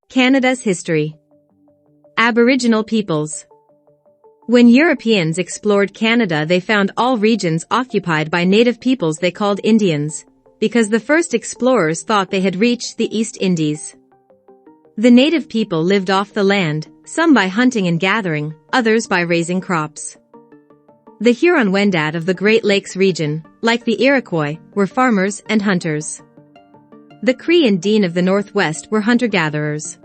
Canada's history. Aboriginal peoples. When Europeans explored Canada, they found all regions occupied by native peoples they called Indians, because the first explorers thought they had reached the East Indies. The native people lived off the land, some by hunting and gathering, others by raising crops. The Huron-Wendat of the Great Lakes region, like the Iroquois, were farmers and hunters. The Cree and Dene of the Northwest were hunter-gatherers.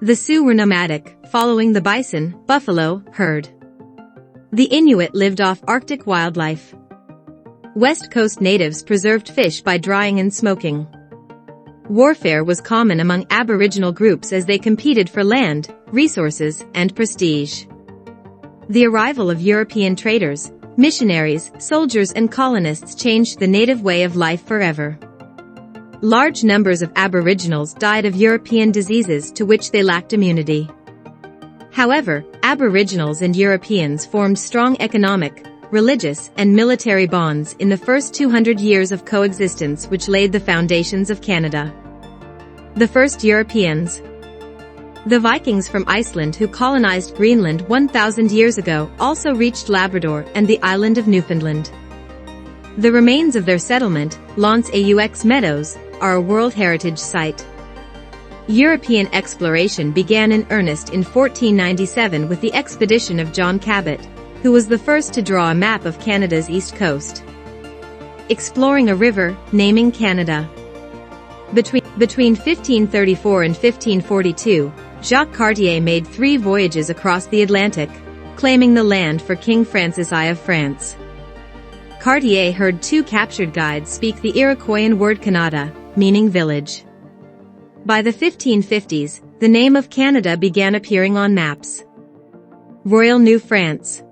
The Sioux were nomadic, following the bison, buffalo, herd. The Inuit lived off Arctic wildlife. West Coast natives preserved fish by drying and smoking. Warfare was common among Aboriginal groups as they competed for land, resources, and prestige. The arrival of European traders, missionaries, soldiers, and colonists changed the native way of life forever. Large numbers of Aboriginals died of European diseases to which they lacked immunity. However, Aboriginals and Europeans formed strong economic, religious, and military bonds in the first 200 years of coexistence, which laid the foundations of Canada. The first Europeans. The Vikings from Iceland, who colonized Greenland 1,000 years ago, also reached Labrador and the island of Newfoundland. The remains of their settlement, L'Anse aux Meadows, are a World Heritage Site. European exploration began in earnest in 1497 with the expedition of John Cabot, who was the first to draw a map of Canada's east coast. Exploring a river, naming Canada. Between 1534 and 1542, Jacques Cartier made 3 voyages across the Atlantic, claiming the land for King Francis I of France. Cartier heard 2 captured guides speak the Iroquoian word Canada, meaning village. By the 1550s, the name of Canada began appearing on maps. Royal New France.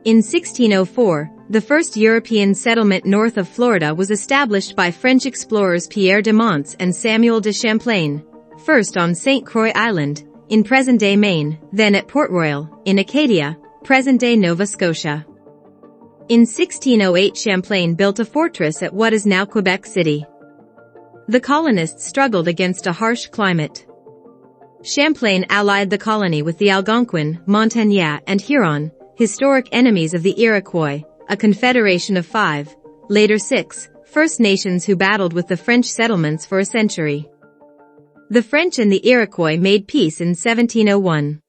In 1604, the first European settlement north of Florida was established by French explorers Pierre de Monts and Samuel de Champlain, first on St. Croix Island, in present-day Maine, then at Port Royal, in Acadia, present-day Nova Scotia. In 1608, Champlain built a fortress at what is now Quebec City. The colonists struggled against a harsh climate. Champlain allied the colony with the Algonquin, Montagnais, and Huron, historic enemies of the Iroquois, a confederation of 5, later 6, First Nations who battled with the French settlements for a century. The French and the Iroquois made peace in 1701.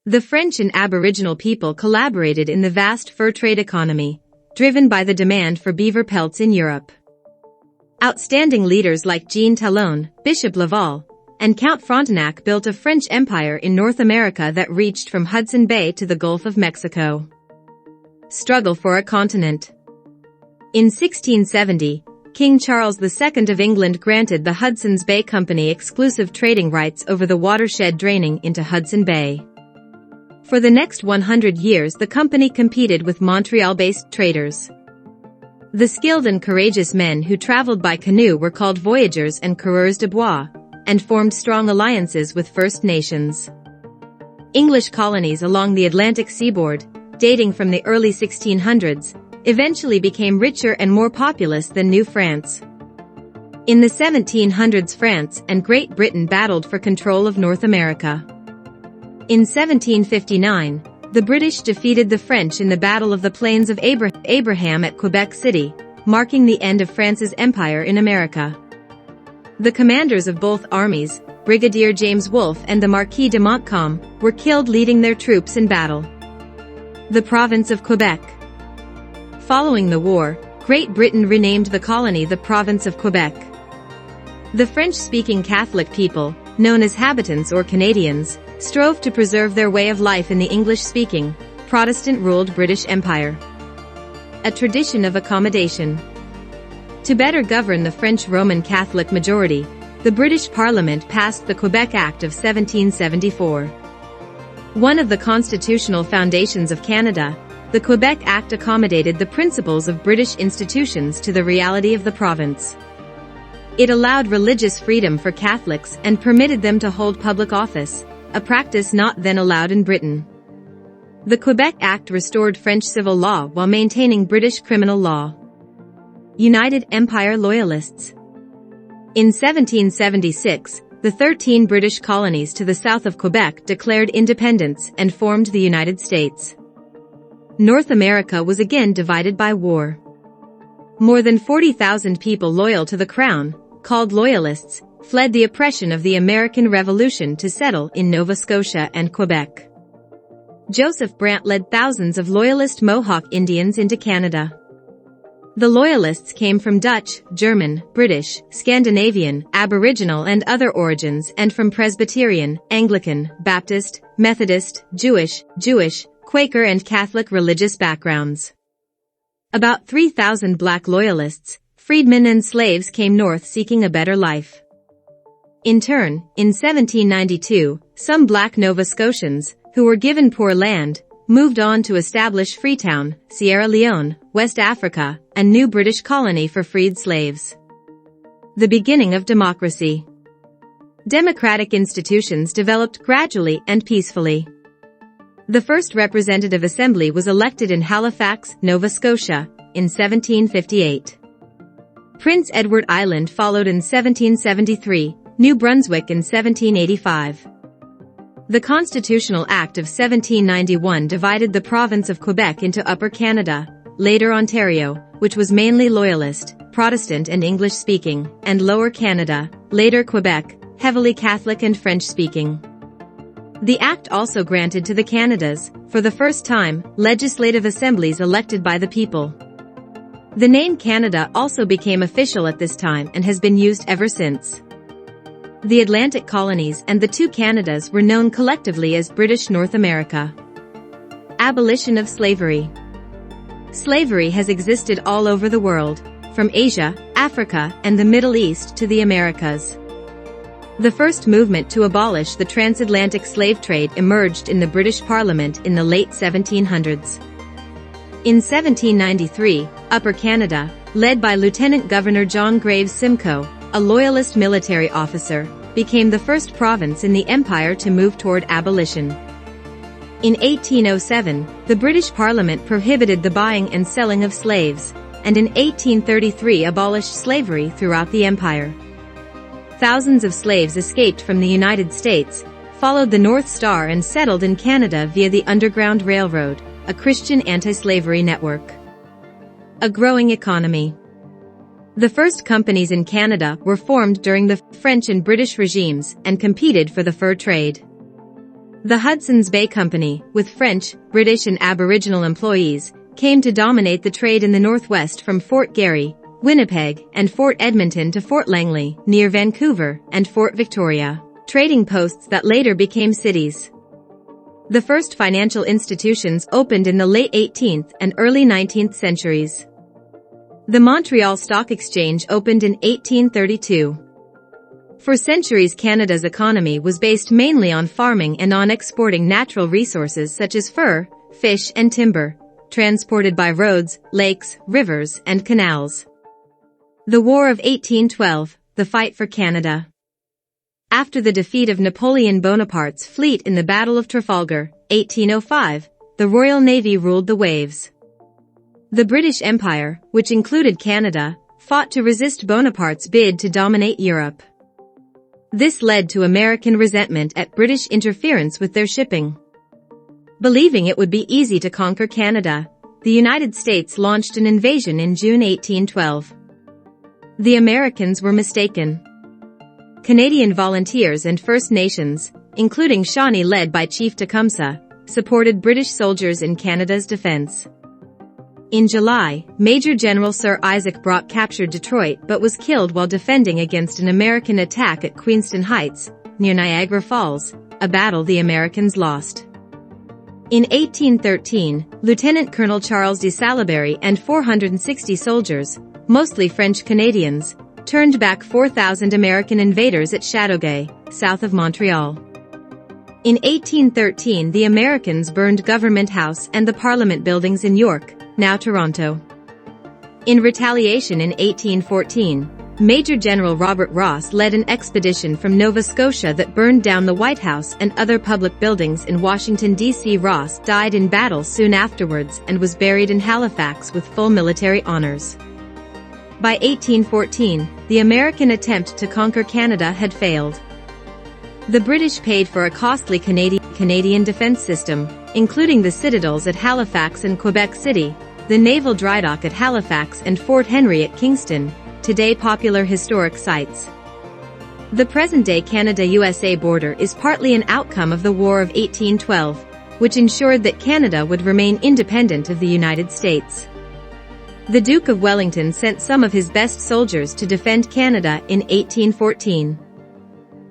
The French and Aboriginal people collaborated in the vast fur trade economy, driven by the demand for beaver pelts in Europe. Outstanding leaders like Jean Talon, Bishop Laval, and Count Frontenac built a French empire in North America that reached from Hudson Bay to the Gulf of Mexico. Struggle for a continent. In 1670, King Charles II of England granted the Hudson's Bay Company exclusive trading rights over the watershed draining into Hudson Bay. For the next 100 years, the company competed with Montreal-based traders. The skilled and courageous men who traveled by canoe were called voyageurs and coureurs de bois, and formed strong alliances with First Nations. English colonies along the Atlantic seaboard, dating from the early 1600s, eventually became richer and more populous than New France. In the 1700s, France and Great Britain battled for control of North America. In 1759, the British defeated the French in the Battle of the Plains of Abraham at Quebec City, marking the end of France's empire in America. The commanders of both armies, Brigadier James Wolfe and the Marquis de Montcalm, were killed leading their troops in battle. The province of Quebec. Following the war, Great Britain renamed the colony the Province of Quebec. The French-speaking Catholic people, known as habitants or Canadians, strove to preserve their way of life in the English-speaking, Protestant-ruled British Empire. A tradition of accommodation. To better govern the French Roman Catholic majority, the British Parliament passed the Quebec Act of 1774. One of the constitutional foundations of Canada, the Quebec Act accommodated the principles of British institutions to the reality of the province. It allowed religious freedom for Catholics and permitted them to hold public office, a practice not then allowed in Britain. The Quebec Act restored French civil law while maintaining British criminal law. United Empire Loyalists. In 1776, the 13 British colonies to the south of Quebec declared independence and formed the United States. North America was again divided by war. More than 40,000 people loyal to the Crown, called Loyalists, fled the oppression of the American Revolution to settle in Nova Scotia and Quebec. Joseph Brant led thousands of Loyalist Mohawk Indians into Canada. The Loyalists came from Dutch, German, British, Scandinavian, Aboriginal and other origins and from Presbyterian, Anglican, Baptist, Methodist, Jewish, Quaker and Catholic religious backgrounds. About 3,000 black Loyalists, freedmen and slaves came north seeking a better life. In turn, in 1792, some black Nova Scotians, who were given poor land, moved on to establish Freetown, Sierra Leone, West Africa, a new British colony for freed slaves. The beginning of democracy. Democratic institutions developed gradually and peacefully. The first representative assembly was elected in Halifax, Nova Scotia, in 1758. Prince Edward Island followed in 1773, New Brunswick in 1785. The Constitutional Act of 1791 divided the province of Quebec into Upper Canada, later Ontario, which was mainly Loyalist, Protestant and English-speaking, and Lower Canada, later Quebec, heavily Catholic and French-speaking. The act also granted to the Canadas, for the first time, legislative assemblies elected by the people. The name Canada also became official at this time and has been used ever since. The Atlantic colonies and the two Canadas were known collectively as British North America. Abolition of slavery. Slavery has existed all over the world, from Asia, Africa, and the Middle East to the Americas. The first movement to abolish the transatlantic slave trade emerged in the British Parliament in the late 1700s. In 1793, Upper Canada, led by Lieutenant Governor John Graves Simcoe, a Loyalist military officer, became the first province in the Empire to move toward abolition. In 1807, the British Parliament prohibited the buying and selling of slaves, and in 1833 abolished slavery throughout the Empire. Thousands of slaves escaped from the United States, followed the North Star and settled in Canada via the Underground Railroad, a Christian anti-slavery network. A growing economy. The first companies in Canada were formed during the French and British regimes and competed for the fur trade. The Hudson's Bay Company, with French, British and Aboriginal employees, came to dominate the trade in the Northwest from Fort Garry, Winnipeg, and Fort Edmonton to Fort Langley, near Vancouver, and Fort Victoria, trading posts that later became cities. The first financial institutions opened in the late 18th and early 19th centuries. The Montreal Stock Exchange opened in 1832. For centuries, Canada's economy was based mainly on farming and on exporting natural resources such as fur, fish and timber, transported by roads, lakes, rivers, and canals. The War of 1812, the fight for Canada. After the defeat of Napoleon Bonaparte's fleet in the Battle of Trafalgar, 1805, the Royal Navy ruled the waves. The British Empire, which included Canada, fought to resist Bonaparte's bid to dominate Europe. This led to American resentment at British interference with their shipping. Believing it would be easy to conquer Canada, the United States launched an invasion in June 1812. The Americans were mistaken. Canadian volunteers and First Nations, including Shawnee led by Chief Tecumseh, supported British soldiers in Canada's defense. In July, Major General Sir Isaac Brock captured Detroit but was killed while defending against an American attack at Queenston Heights, near Niagara Falls, a battle the Americans lost. In 1813, Lieutenant Colonel Charles de Salaberry and 460 soldiers, mostly French Canadians, turned back 4,000 American invaders at Chateauguay, south of Montreal. In 1813, the Americans burned Government House and the Parliament buildings in York, now Toronto. In retaliation in 1814, Major General Robert Ross led an expedition from Nova Scotia that burned down the White House and other public buildings in Washington, D.C. Ross died in battle soon afterwards and was buried in Halifax with full military honors. By 1814, the American attempt to conquer Canada had failed. The British paid for a costly Canadian defense system, including the citadels at Halifax and Quebec City, the naval drydock at Halifax and Fort Henry at Kingston, today popular historic sites. The present-day Canada-USA border is partly an outcome of the War of 1812, which ensured that Canada would remain independent of the United States. The Duke of Wellington sent some of his best soldiers to defend Canada in 1814.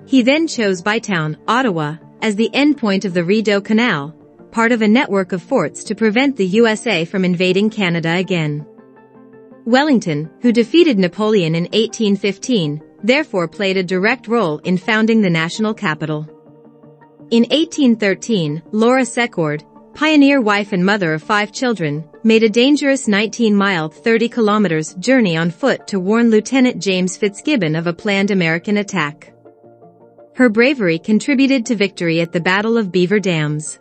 He then chose Bytown, Ottawa, as the endpoint of the Rideau Canal, part of a network of forts to prevent the USA from invading Canada again. Wellington, who defeated Napoleon in 1815, therefore played a direct role in founding the national capital. In 1813, Laura Secord, pioneer wife and mother of 5 children, made a dangerous 19-mile (30 km) journey on foot to warn Lieutenant James Fitzgibbon of a planned American attack. Her bravery contributed to victory at the Battle of Beaver Dams.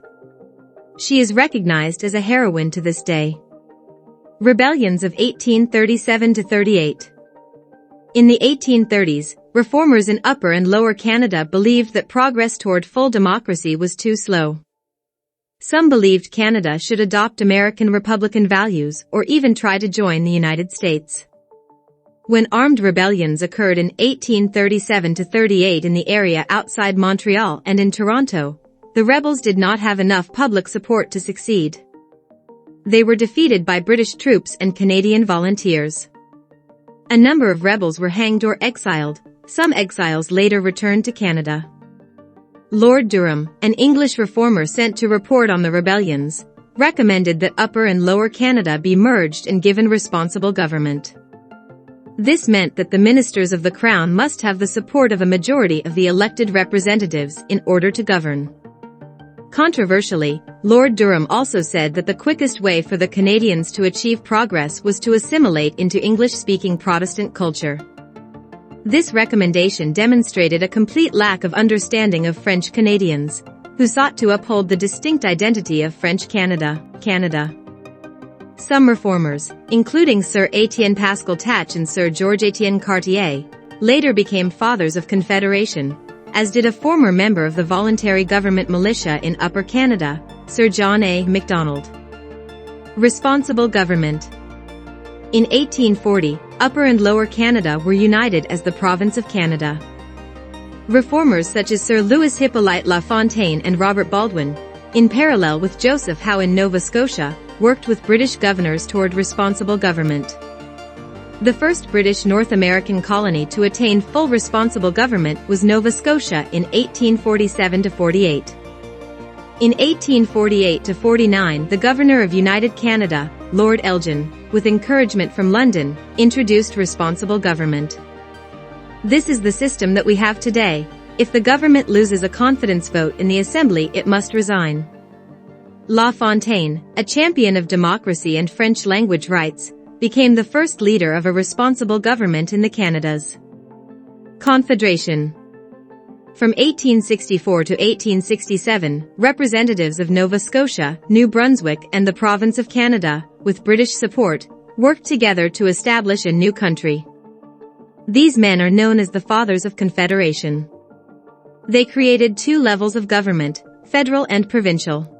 She is recognized as a heroine to this day. Rebellions of 1837–38. In the 1830s, reformers in Upper and Lower Canada believed that progress toward full democracy was too slow. Some believed Canada should adopt American Republican values or even try to join the United States. When armed rebellions occurred in 1837–38 in the area outside Montreal and in Toronto, the rebels did not have enough public support to succeed. They were defeated by British troops and Canadian volunteers. A number of rebels were hanged or exiled. Some exiles later returned to Canada. Lord Durham, an English reformer sent to report on the rebellions, recommended that Upper and Lower Canada be merged and given responsible government. This meant that the ministers of the Crown must have the support of a majority of the elected representatives in order to govern. Controversially, Lord Durham also said that the quickest way for the Canadians to achieve progress was to assimilate into English-speaking Protestant culture. This recommendation demonstrated a complete lack of understanding of French Canadians, who sought to uphold the distinct identity of French Canada. Some reformers, including Sir Étienne Pascal Tatch and Sir Georges-Étienne Cartier, later became fathers of Confederation, as did a former member of the voluntary government militia in Upper Canada, Sir John A. Macdonald. Responsible government. In 1840, Upper and Lower Canada were united as the Province of Canada. Reformers such as Sir Louis Hippolyte La Fontaine and Robert Baldwin, in parallel with Joseph Howe in Nova Scotia, worked with British governors toward responsible government. The first British North American colony to attain full responsible government was Nova Scotia in 1847–48. In 1848–49, the Governor of United Canada, Lord Elgin, with encouragement from London, introduced responsible government. This is the system that we have today. If the government loses a confidence vote in the Assembly, it must resign. La Fontaine, a champion of democracy and French language rights, became the first leader of a responsible government in the Canadas. Confederation. From 1864 to 1867, representatives of Nova Scotia, New Brunswick and the Province of Canada, with British support, worked together to establish a new country. These men are known as the Fathers of Confederation. They created 2 levels of government, federal and provincial.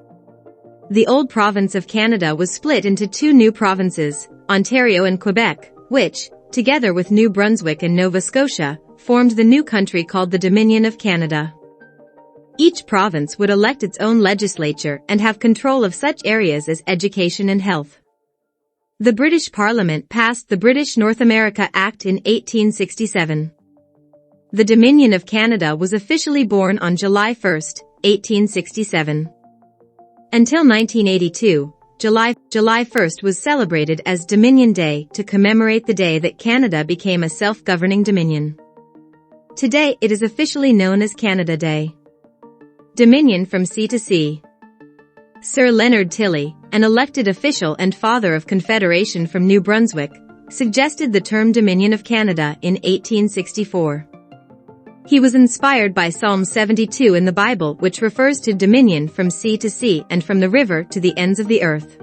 The old province of Canada was split into 2 new provinces, Ontario and Quebec, which, together with New Brunswick and Nova Scotia, formed the new country called the Dominion of Canada. Each province would elect its own legislature and have control of such areas as education and health. The British Parliament passed the British North America Act in 1867. The Dominion of Canada was officially born on July 1, 1867. Until 1982, July 1st was celebrated as Dominion Day to commemorate the day that Canada became a self-governing dominion. Today it is officially known as Canada Day. Dominion from sea to sea. Sir Leonard Tilley, an elected official and father of Confederation from New Brunswick, suggested the term Dominion of Canada in 1864. He was inspired by Psalm 72 in the Bible, which refers to dominion from sea to sea and from the river to the ends of the earth.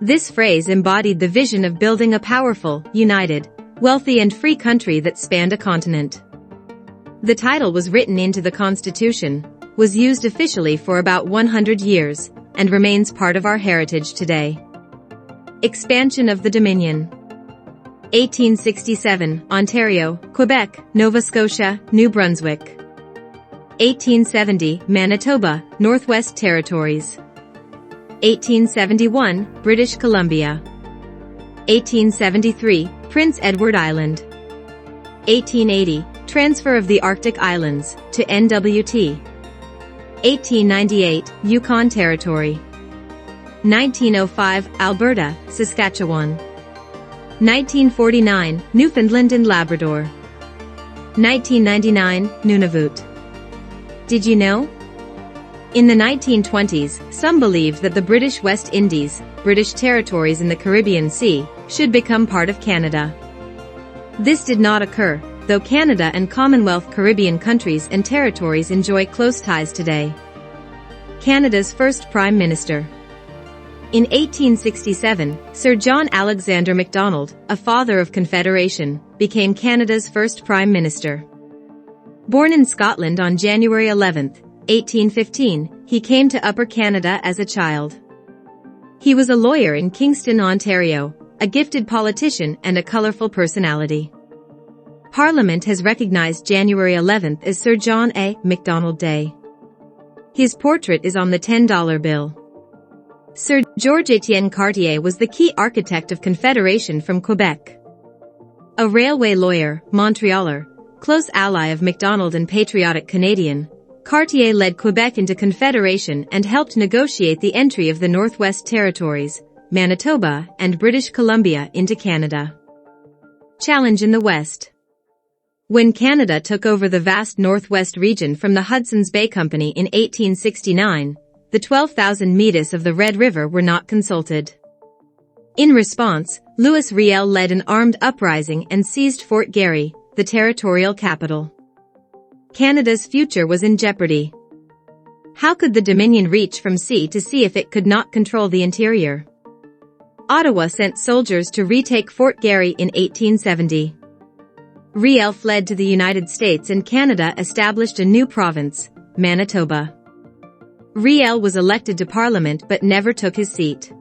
This phrase embodied the vision of building a powerful, united, wealthy and free country that spanned a continent. The title was written into the Constitution, was used officially for about 100 years, and remains part of our heritage today. Expansion of the Dominion. 1867, Ontario, Quebec, Nova Scotia, New Brunswick. 1870, Manitoba, Northwest Territories. 1871, British Columbia. 1873, Prince Edward Island. 1880, transfer of the Arctic Islands to NWT. 1898, Yukon Territory. 1905, Alberta, Saskatchewan. 1949, Newfoundland and Labrador. 1999, Nunavut. Did you know? In the 1920s, some believed that the British West Indies, British territories in the Caribbean Sea, should become part of Canada. This did not occur, though Canada and Commonwealth Caribbean countries and territories enjoy close ties today. Canada's first Prime Minister. In 1867, Sir John Alexander Macdonald, a father of Confederation, became Canada's first Prime Minister. Born in Scotland on January 11, 1815, he came to Upper Canada as a child. He was a lawyer in Kingston, Ontario, a gifted politician and a colorful personality. Parliament has recognized January 11 as Sir John A. Macdonald Day. His portrait is on the $10 bill. Sir Georges-Étienne Cartier was the key architect of Confederation from Quebec. A railway lawyer, Montrealer, close ally of Macdonald and patriotic Canadian, Cartier led Quebec into Confederation and helped negotiate the entry of the Northwest Territories, Manitoba, and British Columbia into Canada. Challenge in the West. When Canada took over the vast Northwest region from the Hudson's Bay Company in 1869, the 12,000 Métis of the Red River were not consulted. In response, Louis Riel led an armed uprising and seized Fort Garry, the territorial capital. Canada's future was in jeopardy. How could the Dominion reach from sea to sea if it could not control the interior? Ottawa sent soldiers to retake Fort Garry in 1870. Riel fled to the United States and Canada established a new province, Manitoba. Riel was elected to Parliament but never took his seat.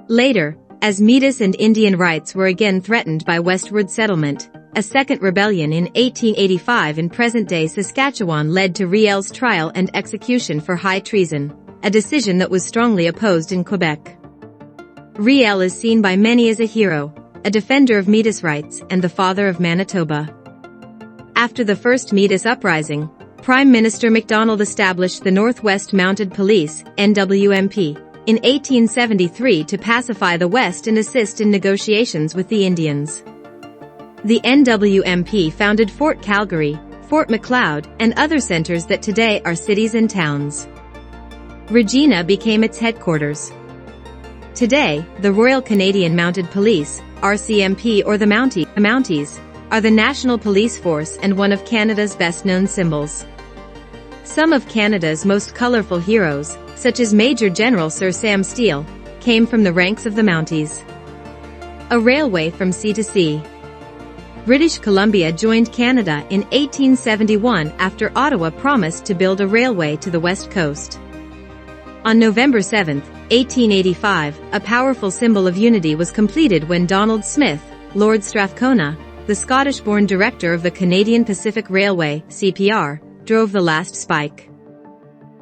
Later, as Métis and Indian rights were again threatened by westward settlement, a second rebellion in 1885 in present-day Saskatchewan led to Riel's trial and execution for high treason, a decision that was strongly opposed in Quebec. Riel is seen by many as a hero, a defender of Métis rights and the father of Manitoba. After the first Métis uprising, Prime Minister Macdonald established the Northwest Mounted Police, NWMP, in 1873 to pacify the West and assist in negotiations with the Indians. The NWMP founded Fort Calgary, Fort Macleod, and other centers that today are cities and towns. Regina became its headquarters. Today, the Royal Canadian Mounted Police, RCMP or the Mounties, are the national police force and one of Canada's best-known symbols. Some of Canada's most colorful heroes, such as Major General Sir Sam Steele, came from the ranks of the Mounties. A railway from sea to sea. British Columbia joined Canada in 1871 after Ottawa promised to build a railway to the west coast. On November 7, 1885, a powerful symbol of unity was completed when Donald Smith, Lord Strathcona, the Scottish-born director of the Canadian Pacific Railway, CPR, drove the last spike.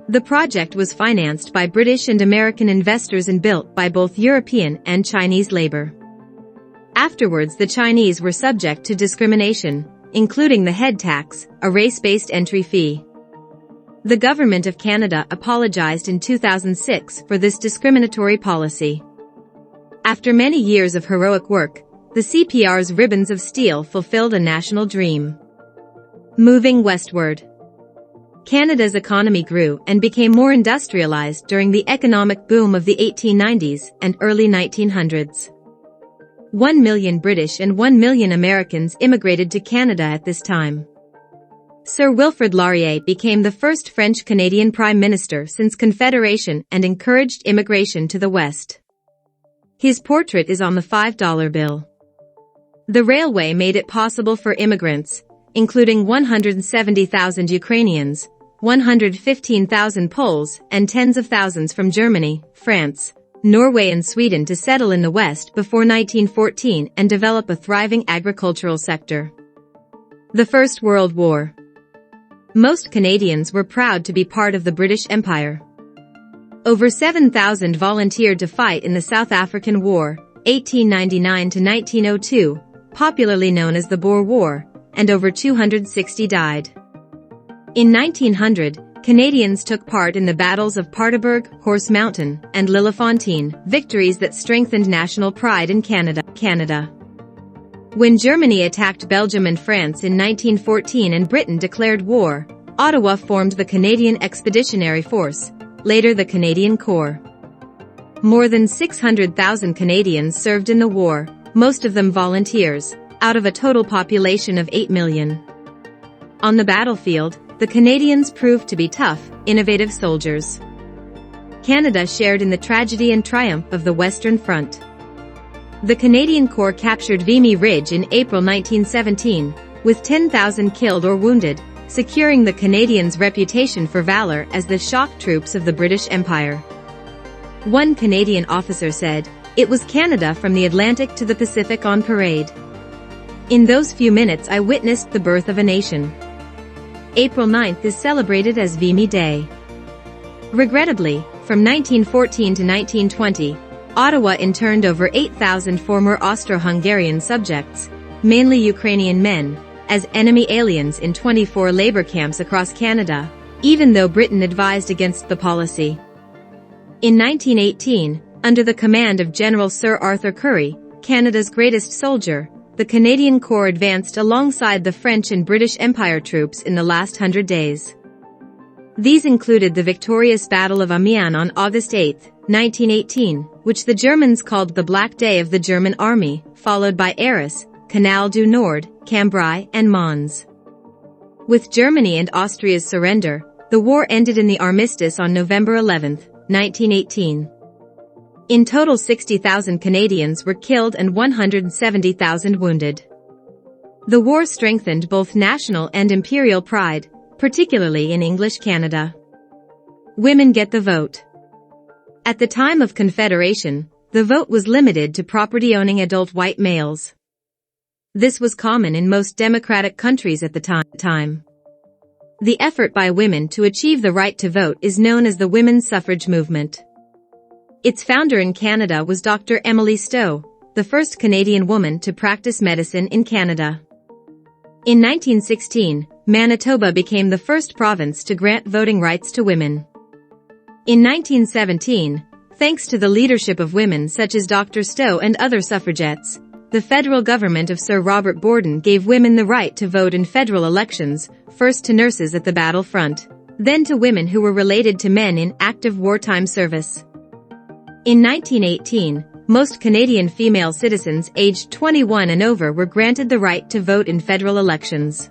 The project was financed by British and American investors and built by both European and Chinese labor. Afterwards, the Chinese were subject to discrimination, including the head tax, a race-based entry fee. The Government of Canada apologized in 2006 for this discriminatory policy. After many years of heroic work, the CPR's ribbons of steel fulfilled a national dream. Moving westward. Canada's economy grew and became more industrialized during the economic boom of the 1890s and early 1900s. 1 million British and 1 million Americans immigrated to Canada at this time. Sir Wilfrid Laurier became the first French-Canadian Prime Minister since Confederation and encouraged immigration to the West. His portrait is on the $5 bill. The railway made it possible for immigrants, including 170,000 Ukrainians, 115,000 Poles, and tens of thousands from Germany, France, Norway and Sweden to settle in the West before 1914 and develop a thriving agricultural sector. The First World War. Most Canadians were proud to be part of the British Empire. Over 7,000 volunteered to fight in the South African War, 1899 to 1902, popularly known as the Boer War, and over 260 died. In 1900, Canadians took part in the battles of Paardeberg, Horse Mountain, and Lillefontaine, victories that strengthened national pride in Canada. When Germany attacked Belgium and France in 1914 and Britain declared war, Ottawa formed the Canadian Expeditionary Force, later the Canadian Corps. More than 600,000 Canadians served in the war, most of them volunteers, out of a total population of 8 million. On the battlefield, the Canadians proved to be tough, innovative soldiers. Canada shared in the tragedy and triumph of the Western Front. The Canadian Corps captured Vimy Ridge in April 1917, with 10,000 killed or wounded, securing the Canadians' reputation for valor as the shock troops of the British Empire. One Canadian officer said, "It was Canada from the Atlantic to the Pacific on parade. In those few minutes I witnessed the birth of a nation." April 9th is celebrated as Vimy Day. Regrettably, from 1914 to 1920, Ottawa interned over 8,000 former Austro-Hungarian subjects, mainly Ukrainian men, as enemy aliens in 24 labor camps across Canada, even though Britain advised against the policy. In 1918, under the command of General Sir Arthur Currie, Canada's greatest soldier, the Canadian Corps advanced alongside the French and British Empire troops in the last 100 days. These included the victorious Battle of Amiens on August 8, 1918, which the Germans called the Black Day of the German Army, followed by Arras, Canal du Nord, Cambrai, and Mons. With Germany and Austria's surrender, the war ended in the armistice on November 11, 1918. In total 60,000 Canadians were killed and 170,000 wounded. The war strengthened both national and imperial pride, particularly in English Canada. Women get the vote. At the time of Confederation, the vote was limited to property-owning adult white males. This was common in most democratic countries at the time. The effort by women to achieve the right to vote is known as the women's suffrage movement. Its founder in Canada was Dr. Emily Stowe, the first Canadian woman to practice medicine in Canada. In 1916, Manitoba became the first province to grant voting rights to women. In 1917, thanks to the leadership of women such as Dr. Stowe and other suffragettes, the federal government of Sir Robert Borden gave women the right to vote in federal elections, first to nurses at the battlefront, then to women who were related to men in active wartime service. In 1918, most Canadian female citizens aged 21 and over were granted the right to vote in federal elections.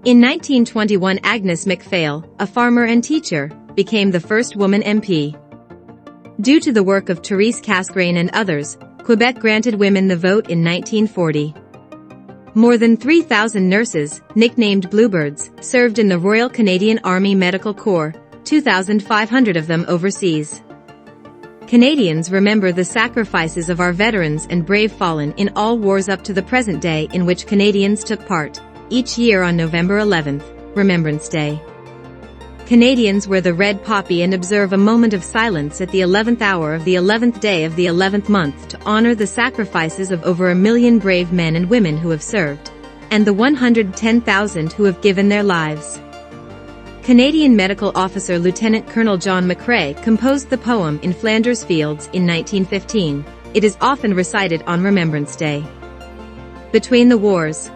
In 1921, Agnes MacPhail, a farmer and teacher, became the first woman MP. Due to the work of Therese Casgrain and others, Quebec granted women the vote in 1940. More than 3,000 nurses, nicknamed Bluebirds, served in the Royal Canadian Army Medical Corps, 2,500 of them overseas. Canadians remember the sacrifices of our veterans and brave fallen in all wars up to the present day in which Canadians took part, each year on November 11th, Remembrance Day. Canadians wear the red poppy and observe a moment of silence at the 11th hour of the 11th day of the 11th month to honor the sacrifices of over 1 million brave men and women who have served, and the 110,000 who have given their lives. Canadian Medical Officer Lieutenant Colonel John McCrae composed the poem In Flanders Fields in 1915. It is often recited on Remembrance Day. Between the wars.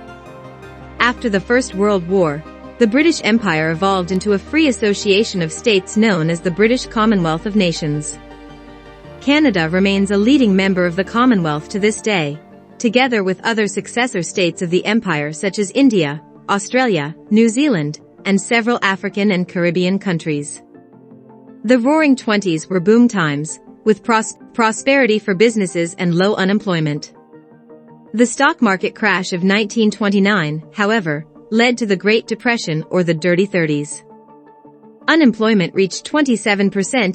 After the First World War, the British Empire evolved into a free association of states known as the British Commonwealth of Nations. Canada remains a leading member of the Commonwealth to this day, together with other successor states of the empire such as India, Australia, New Zealand, and several African and Caribbean countries. The Roaring Twenties were boom times, with prosperity for businesses and low unemployment. The stock market crash of 1929, however, led to the Great Depression or the Dirty Thirties. Unemployment reached 27%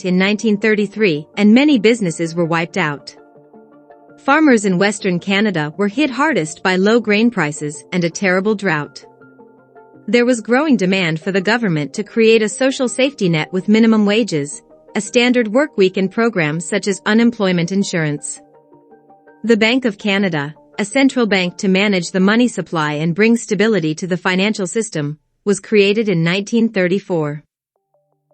in 1933, and many businesses were wiped out. Farmers in Western Canada were hit hardest by low grain prices and a terrible drought. There was growing demand for the government to create a social safety net with minimum wages, a standard work week, and programs such as unemployment insurance. The Bank of Canada, a central bank to manage the money supply and bring stability to the financial system, was created in 1934.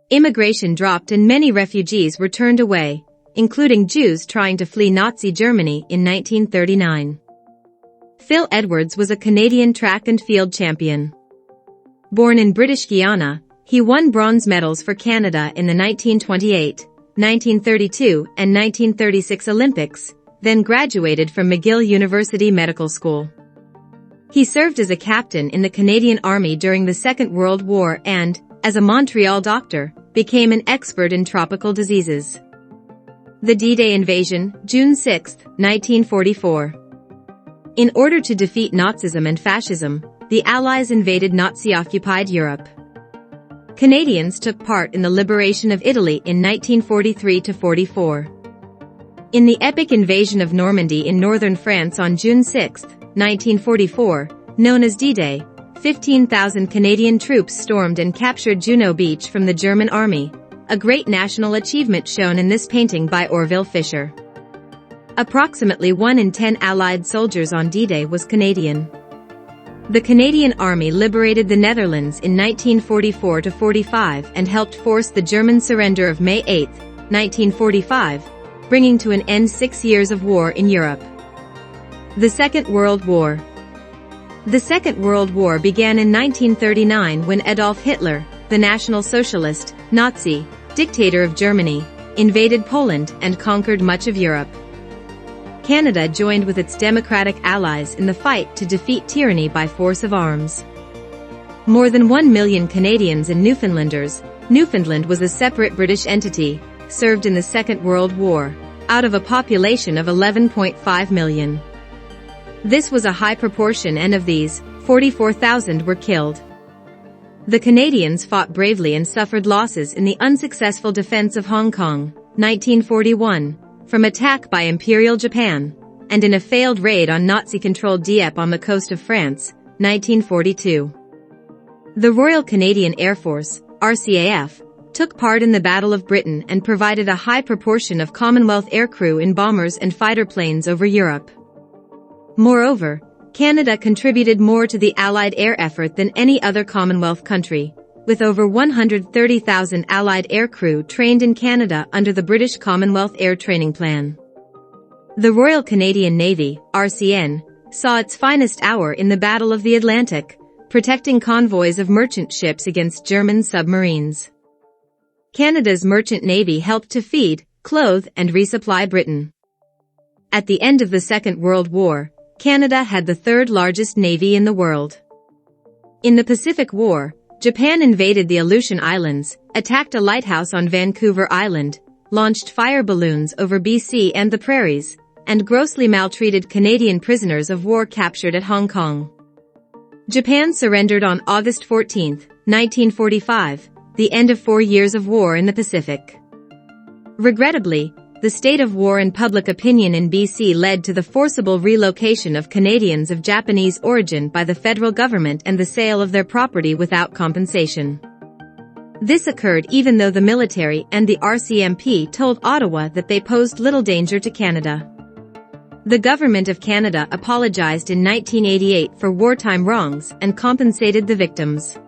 Immigration dropped and many refugees were turned away, including Jews trying to flee Nazi Germany in 1939. Phil Edwards was a Canadian track and field champion. Born in British Guiana, he won bronze medals for Canada in the 1928, 1932, and 1936 Olympics, then graduated from McGill University Medical School. He served as a captain in the Canadian Army during the Second World War and, as a Montreal doctor, became an expert in tropical diseases. The D-Day invasion, June 6, 1944. In order to defeat Nazism and fascism, the Allies invaded Nazi-occupied Europe. Canadians took part in the liberation of Italy in 1943-44. In the epic invasion of Normandy in northern France on June 6, 1944, known as D-Day, 15,000 Canadian troops stormed and captured Juno Beach from the German army, a great national achievement shown in this painting by Orville Fisher. Approximately 1 in 10 Allied soldiers on D-Day was Canadian. The Canadian Army liberated the Netherlands in 1944-45 and helped force the German surrender of May 8, 1945, bringing to an end 6 years of war in Europe. The Second World War. The Second World War began in 1939 when Adolf Hitler, the National Socialist, Nazi, dictator of Germany, invaded Poland and conquered much of Europe. Canada joined with its democratic allies in the fight to defeat tyranny by force of arms. More than 1 million Canadians and Newfoundlanders, Newfoundland was a separate British entity, served in the Second World War, out of a population of 11.5 million. This was a high proportion, and of these, 44,000 were killed. The Canadians fought bravely and suffered losses in the unsuccessful defense of Hong Kong, 1941, from attack by Imperial Japan, and in a failed raid on Nazi-controlled Dieppe on the coast of France, 1942. The Royal Canadian Air Force, RCAF, took part in the Battle of Britain and provided a high proportion of Commonwealth aircrew in bombers and fighter planes over Europe. Moreover, Canada contributed more to the Allied air effort than any other Commonwealth country, with over 130,000 Allied aircrew trained in Canada under the British Commonwealth Air Training Plan. The Royal Canadian Navy, RCN, saw its finest hour in the Battle of the Atlantic, protecting convoys of merchant ships against German submarines. Canada's merchant navy helped to feed, clothe, and resupply Britain. At the end of the Second World War, Canada had the third largest navy in the world. In the Pacific War, Japan invaded the Aleutian Islands, attacked a lighthouse on Vancouver Island, launched fire balloons over BC and the prairies, and grossly maltreated Canadian prisoners of war captured at Hong Kong. Japan surrendered on August 14, 1945, the end of 4 years of war in the Pacific. Regrettably, the state of war and public opinion in BC led to the forcible relocation of Canadians of Japanese origin by the federal government and the sale of their property without compensation. This occurred even though the military and the RCMP told Ottawa that they posed little danger to Canada. The Government of Canada apologized in 1988 for wartime wrongs and compensated the victims.